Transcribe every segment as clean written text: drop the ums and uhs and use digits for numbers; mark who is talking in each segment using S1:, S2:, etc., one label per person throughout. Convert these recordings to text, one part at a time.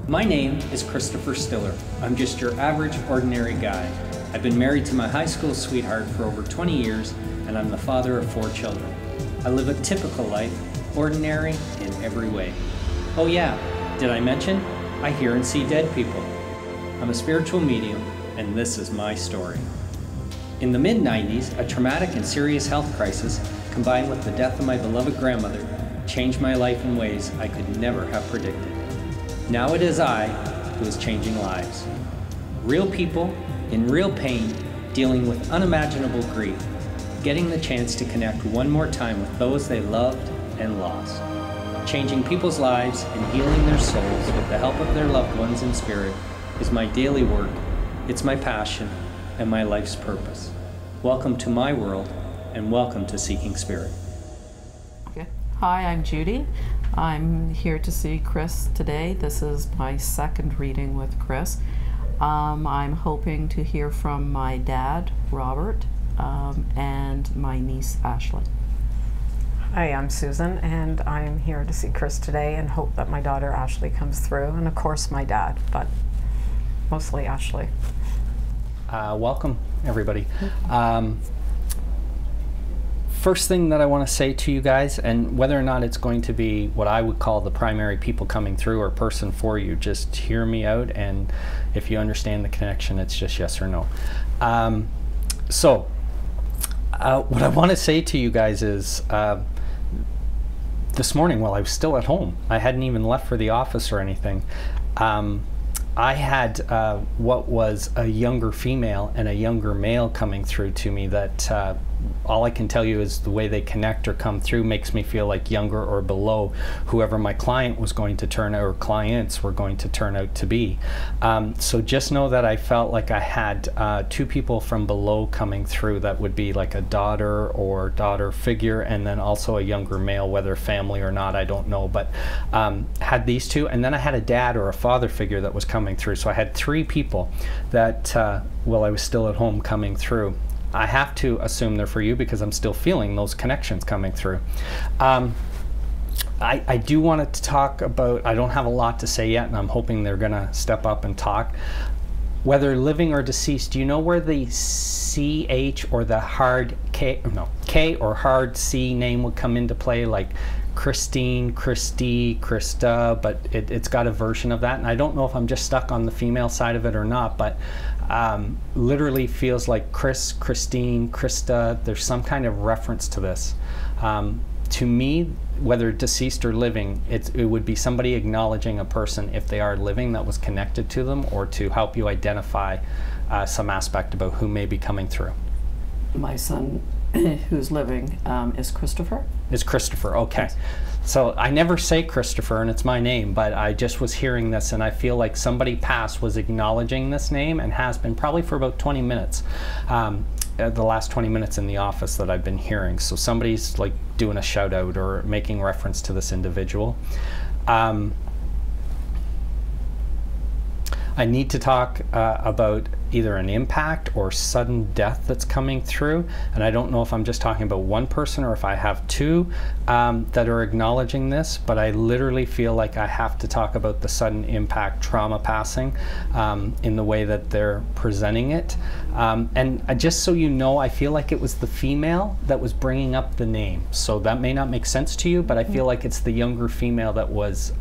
S1: My name is Christopher Stillar. I'm just your average, ordinary guy. I've been married to my high school sweetheart for over 20 years, and I'm the father of 4 children. I live a typical life, ordinary in every way. Oh yeah, did I mention? I hear and see dead people. I'm a spiritual medium, and this is my story. In the mid-90s, a traumatic and serious health crisis, combined with the death of my beloved grandmother, changed my life in ways I could never have predicted. Now it is I who is changing lives. Real people in real pain, dealing with unimaginable grief, getting the chance to connect one more time with those they loved and lost. Changing people's lives and healing their souls with the help of their loved ones in spirit is my daily work, it's my passion, and my life's purpose. Welcome to my world, and welcome to Seeking Spirit.
S2: Okay. Hi, I'm Judy. I'm here to see Chris today. This is my second reading with Chris. I'm hoping to hear from my dad, Robert, and my niece, Ashley.
S3: Hi, I'm Susan, and I'm here to see Chris today and hope that my daughter Ashley comes through, and of course my dad, but mostly Ashley.
S1: Welcome, everybody. First thing that I want to say to you guys, and whether or not it's going to be what I would call the primary people coming through or person for you, just hear me out, and if you understand the connection, it's just yes or no. What I want to say to you guys is, this morning while I was still at home, I hadn't even left for the office or anything, I had what was a younger female and a younger male coming through to me that all I can tell you is the way they connect or come through makes me feel like younger or below whoever my client was going to turn out, or clients were going to turn out to be. So just know that I felt like I had 2 people from below coming through that would be like a daughter or daughter figure, and then also a younger male, whether family or not, I don't know, but had these 2, and then I had a dad or a father figure that was coming through. So I had 3 people that while I was still at home coming through. I have to assume they're for you because I'm still feeling those connections coming through. I do want to talk about, I don't have a lot to say yet, and I'm hoping they're gonna step up and talk. Whether living or deceased, do you know where the CH or the hard K or hard C name would come into play, like Christine, Christy, Krista, but it's got a version of that, and I don't know if I'm just stuck on the female side of it or not, but literally feels like Chris, Christine, Krista, there's some kind of reference to this. To me, whether deceased or living, it would be somebody acknowledging a person if they are living that was connected to them, or to help you identify some aspect about who may be coming through.
S2: My son, who's living, is Christopher.
S1: Is Christopher, okay.
S2: Yes.
S1: So I never say Christopher, and it's my name, but I just was hearing this, and I feel like somebody past was acknowledging this name, and has been probably for about 20 minutes. The last 20 minutes in the office that I've been hearing. So somebody's like doing a shout out or making reference to this individual. I need to talk about either an impact or sudden death that's coming through, and I don't know if I'm just talking about one person or if I have 2 that are acknowledging this, but I literally feel like I have to talk about the sudden impact trauma passing in the way that they're presenting it. And just so you know, I feel like it was the female that was bringing up the name, so that may not make sense to you, but I feel like it's the younger female that was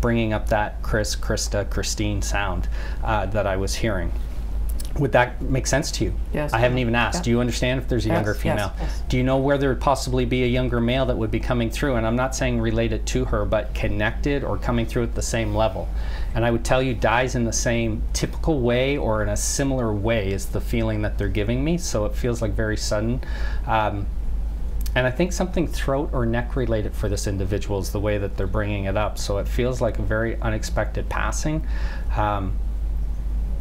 S1: bringing up that Chris, Krista, Christine sound that I was hearing. Would that make sense to you?
S2: Yes.
S1: I haven't even asked.
S2: Yeah.
S1: Do you understand if there's a younger female?
S2: Yes.
S1: Do you know where there would possibly be a younger male that would be coming through? And I'm not saying related to her, but connected or coming through at the same level. And I would tell you dies in the same typical way or in a similar way is the feeling that they're giving me. So it feels like very sudden. And I think something throat or neck related for this individual is the way that they're bringing it up. So it feels like a very unexpected passing.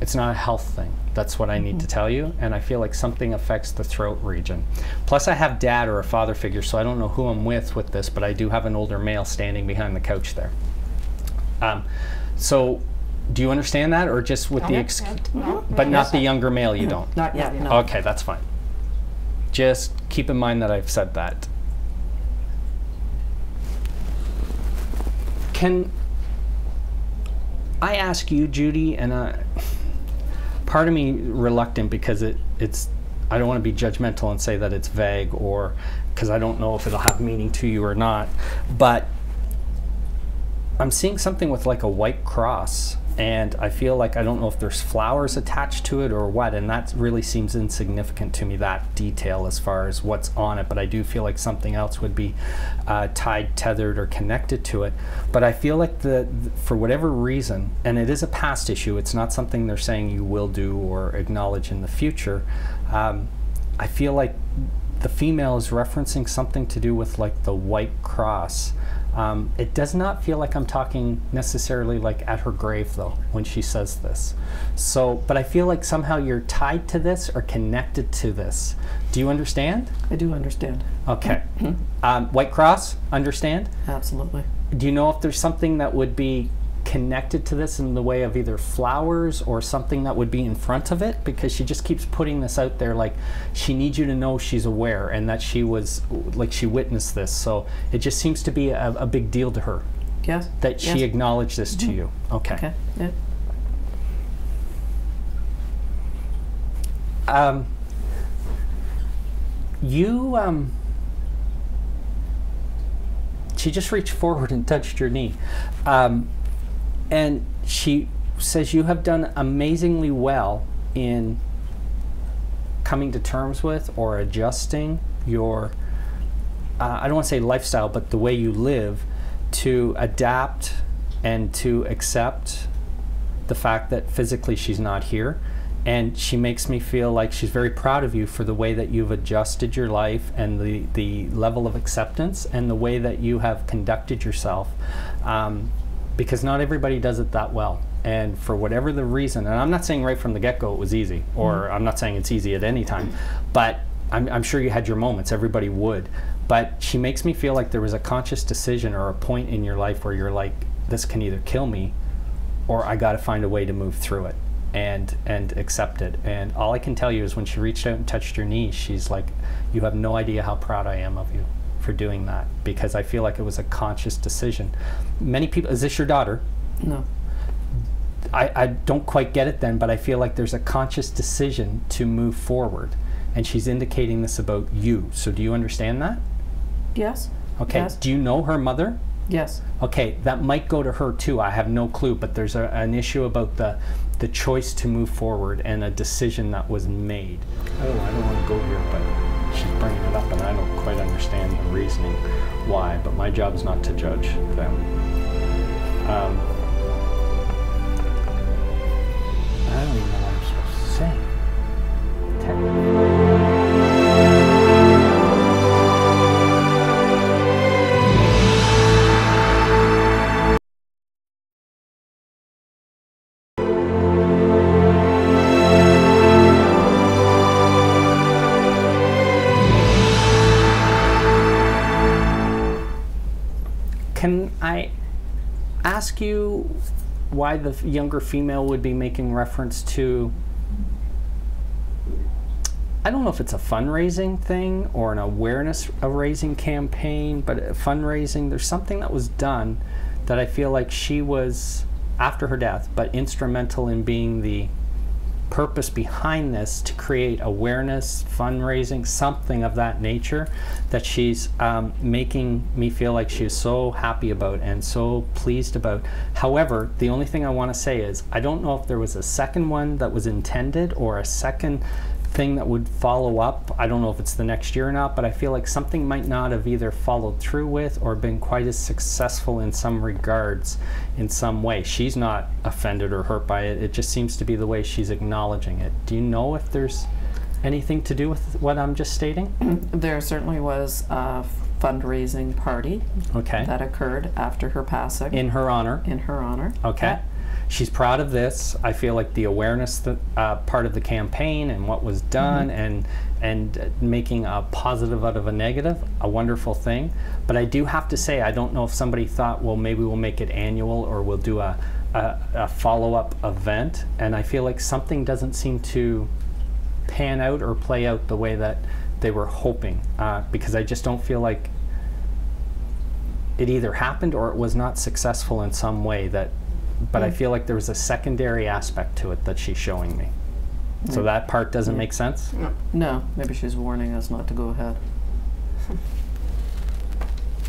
S1: It's not a health thing. That's what I need to tell you. And I feel like something affects the throat region. Plus I have dad or a father figure, so I don't know who I'm with this, but I do have an older male standing behind the couch there. So do you understand that, or just with the, but not the younger male, you don't?
S2: Not yet, no.
S1: Okay, that's fine. Just keep in mind that I've said that. I ask you, Judy, and part of me reluctant because it's I don't want to be judgmental and say that it's vague, or because I don't know if it'll have meaning to you or not, but I'm seeing something with like a white cross, and I feel like I don't know if there's flowers attached to it or what, and that really seems insignificant to me, that detail as far as what's on it, but I do feel like something else would be tied, tethered, or connected to it. But I feel like for whatever reason, and it is a past issue, it's not something they're saying you will do or acknowledge in the future, I feel like the female is referencing something to do with like the white cross. It does not feel like I'm talking necessarily like at her grave though when she says this. So, but I feel like somehow you're tied to this or connected to this. Do you understand?
S2: I do understand.
S1: Okay. White cross, understand?
S2: Absolutely.
S1: Do you know if there's something that would be connected to this in the way of either flowers or something that would be in front of it? Because she just keeps putting this out there like she needs you to know she's aware and that she was, like she witnessed this. So it just seems to be a big deal to her.
S2: Yes.
S1: That she acknowledged this to you. Okay.
S2: Okay. Yeah.
S1: She just reached forward and touched your knee. And she says you have done amazingly well in coming to terms with or adjusting your, I don't want to say lifestyle, but the way you live to adapt and to accept the fact that physically she's not here. And she makes me feel like she's very proud of you for the way that you've adjusted your life and the level of acceptance and the way that you have conducted yourself. Because not everybody does it that well. And for whatever the reason, and I'm not saying right from the get-go it was easy, or I'm not saying it's easy at any time, but I'm sure you had your moments, everybody would. But she makes me feel like there was a conscious decision or a point in your life where you're like, this can either kill me or I gotta find a way to move through it and accept it. And all I can tell you is when she reached out and touched your knee, she's like, you have no idea how proud I am of you for doing that, because I feel like it was a conscious decision. Many people, is this your daughter?
S2: No.
S1: I don't quite get it then, but I feel like there's a conscious decision to move forward, and she's indicating this about you. So do you understand that?
S2: Yes.
S1: Okay.
S2: Yes.
S1: Do you know her mother?
S2: Yes.
S1: Okay, that might go to her too. I have no clue, but there's an issue about the choice to move forward and a decision that was made. I don't want to go here, but she's bringing it up and I don't quite understand the reasoning why, but my job is not to judge them. I don't even know what I'm supposed to say. Can I ask you why the younger female would be making reference to, I don't know if it's a fundraising thing or an awareness raising campaign, but fundraising, there's something that was done that I feel like she was, after her death, but instrumental in being the purpose behind this to create awareness, fundraising, something of that nature that she's making me feel like she's so happy about and so pleased about. However, the only thing I want to say is I don't know if there was a second one that was intended or a second thing that would follow up. I don't know if it's the next year or not, but I feel like something might not have either followed through with or been quite as successful in some regards in some way. She's not offended or hurt by it. It just seems to be the way she's acknowledging it. Do you know if there's anything to do with what I'm just stating?
S2: There certainly was a fundraising party that occurred after her passing.
S1: In her honor?
S2: In her honor.
S1: Okay.
S2: Yeah.
S1: She's proud of this. I feel like the awareness that part of the campaign and what was done and making a positive out of a negative, a wonderful thing. But I do have to say, I don't know if somebody thought, well, maybe we'll make it annual or we'll do a follow-up event. And I feel like something doesn't seem to pan out or play out the way that they were hoping, because I just don't feel like it either happened or it was not successful in some way that
S4: but I feel like there was a secondary aspect to it that she's showing me. So that part doesn't make sense?
S2: No, maybe she's warning us not to go ahead.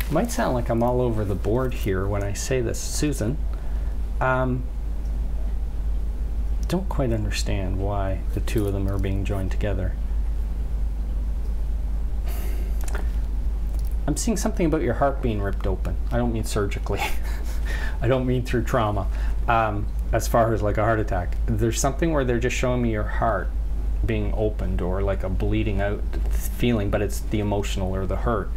S4: Might sound like I'm all over the board here when I say this. Susan, don't quite understand why the two of them are being joined together. I'm seeing something about your heart being ripped open. I don't mean surgically. I don't mean through trauma. As far as like a heart attack. There's something where they're just showing me your heart being opened, or like a bleeding out feeling, but it's the emotional or the hurt.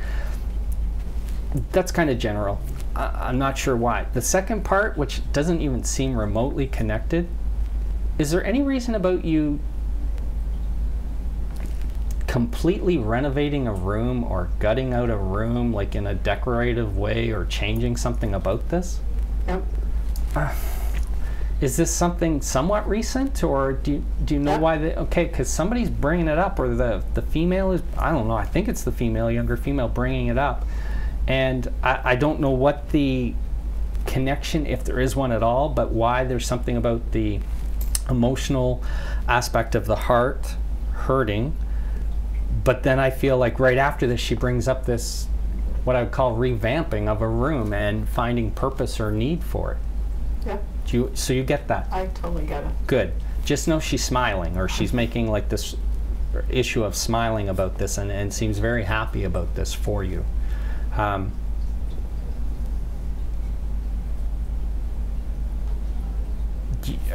S4: That's kind of general. I'm not sure why. The second part, which doesn't even seem remotely connected, is there any reason about you completely renovating a room or gutting out a room like in a decorative way, or changing something about this?
S2: Yep.
S4: Is this something somewhat recent, or do you know why they, okay, because somebody's bringing it up, or the female is, I don't know, I think it's the female, younger female bringing it up. And I don't know what the connection, if there is one at all, but why there's something about the emotional aspect of the heart hurting. But then I feel like right after this, she brings up this, what I would call revamping of a room and finding purpose or need for it.
S2: Yeah.
S4: So you get that?
S2: I totally get it.
S4: Good. Just know she's smiling, or she's making like this issue of smiling about this, and seems very happy about this for you. Are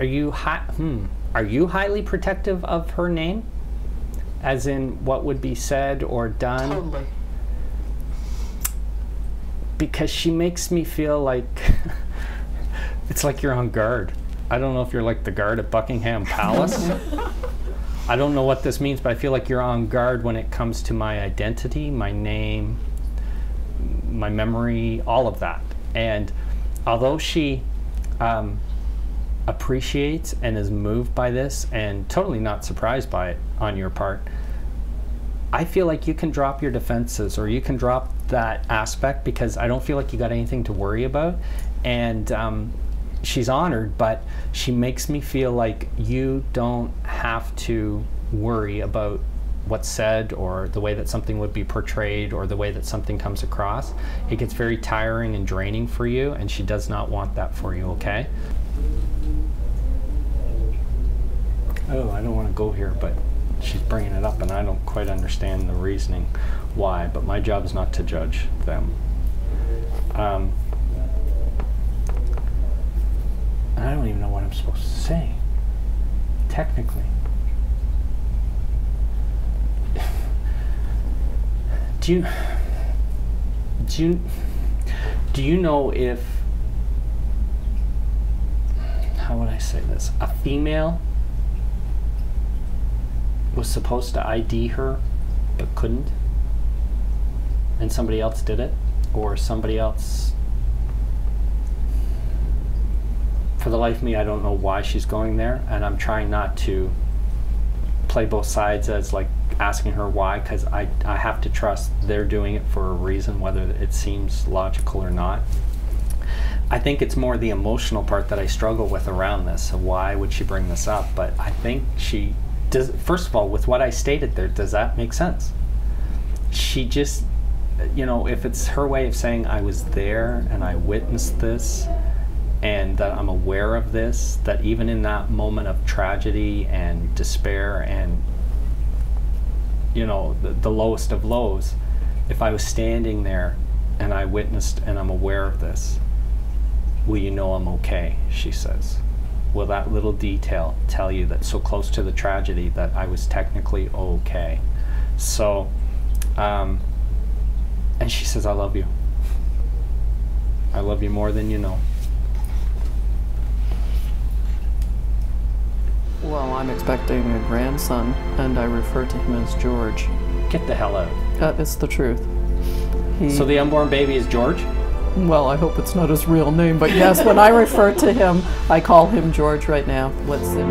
S4: you highly protective of her name? As in what would be said or done?
S2: Totally.
S4: Because she makes me feel like it's like you're on guard. I don't know if you're like the guard at Buckingham Palace. I don't know what this means, but I feel like you're on guard when it comes to my identity, my name, my memory, all of that. And although she appreciates and is moved by this and totally not surprised by it on your part, I feel like you can drop your defenses, or you can drop that aspect, because I don't feel like you got anything to worry about. And she's honored, but she makes me feel like you don't have to worry about what's said, or the way that something would be portrayed, or the way that something comes across. It gets very tiring and draining for you, and she does not want that for you, okay? Oh, I don't want to go here, but she's bringing it up, and I don't quite understand the reasoning why, but my job is not to judge them. And I don't even know what I'm supposed to say, technically. Do you know if, how would I say this, a female was supposed to ID her but couldn't, and somebody else did it, or somebody else, for the life of me I don't know why she's going there, and I'm trying not to play both sides as like asking her why, because I have to trust they're doing it for a reason, whether it seems logical or not. I think it's more the emotional part that I struggle with around this. So why would she bring this up? But I think she does. First of all, with what I stated there, does that make sense? She just, you know, if it's her way of saying I was there and I witnessed this, and that I'm aware of this, that even in that moment of tragedy and despair and, you know, the lowest of lows, if I was standing there and I witnessed and I'm aware of this, will you know I'm okay, she says. Will that little detail tell you that so close to the tragedy that I was technically okay? So, and she says, I love you. I love you more than you know.
S2: Well, I'm expecting a grandson, and I refer to him as George.
S4: Get the hell out.
S2: It's the truth.
S4: So the unborn baby is George?
S2: Well, I hope it's not his real name, but yes, when I refer to him, I call him George right now. Let's see.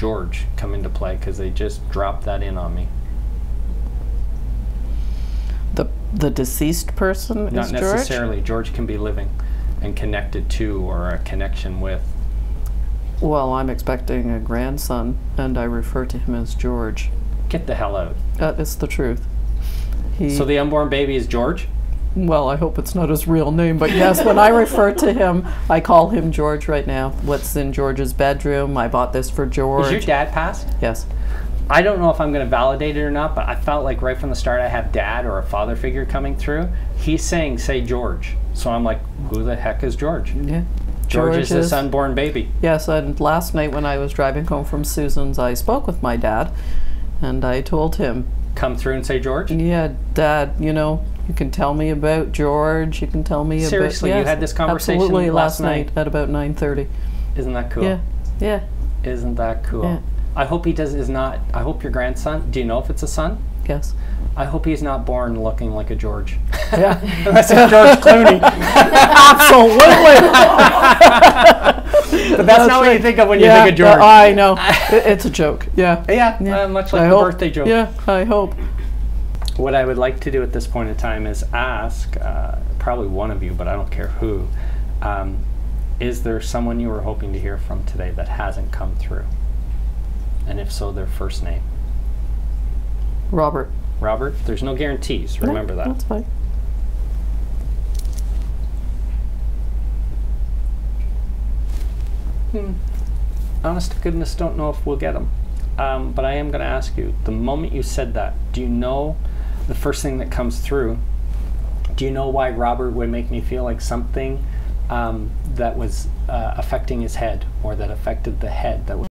S4: George come into play? Because they just dropped that in on me.
S2: The deceased person
S4: Not
S2: is George?
S4: necessarily. George can be living and connected to or a connection with.
S2: Well, I'm expecting a grandson, and I refer to him as George.
S4: Get the hell out.
S2: It's the truth.
S4: So the unborn baby is George?
S2: Well, I hope it's not his real name, but yes, when I refer to him, I call him George right now. What's in George's bedroom? I bought this for George.
S4: Is your dad passed?
S2: Yes.
S4: I don't know if I'm going to validate it or not, but I felt like right from the start I have dad or a father figure coming through. He's saying, say George. So I'm like, who the heck is George?
S2: Yeah.
S4: George is this unborn baby.
S2: Yes, and last night when I was driving home from Susan's, I spoke with my dad, and I told him,
S4: Come through and say George?
S2: yeah, Dad, you know, you can tell me about George, you can tell me
S4: Seriously,
S2: about...
S4: you had this conversation
S2: absolutely,
S4: last night?
S2: at about 9:30.
S4: Isn't that cool?
S2: Yeah, yeah.
S4: Isn't that cool?
S2: Yeah.
S4: I hope he is not, I hope your grandson, do you know if it's a son?
S2: Yes.
S4: I hope he's not born looking like a George.
S2: Yeah.
S4: Unless it's George Clooney.
S2: Absolutely.
S4: But that's not what you think of when you think of George.
S2: I know. It's a joke. Yeah.
S4: Yeah, much like
S2: I
S4: the
S2: hope.
S4: birthday joke.
S2: Yeah, I hope.
S4: What I would like to do at this point in time is ask, probably one of you, but I don't care who, is there someone you were hoping to hear from today that hasn't come through? And if so, their first name.
S2: Robert.
S4: Robert, there's no guarantees, remember that.
S2: That's fine.
S4: Honest to goodness, don't know if we'll get them. But I am going to ask you, the moment you said that, do you know the first thing that comes through? Do you know why Robert would make me feel like something that was affecting his head, or that affected the head that was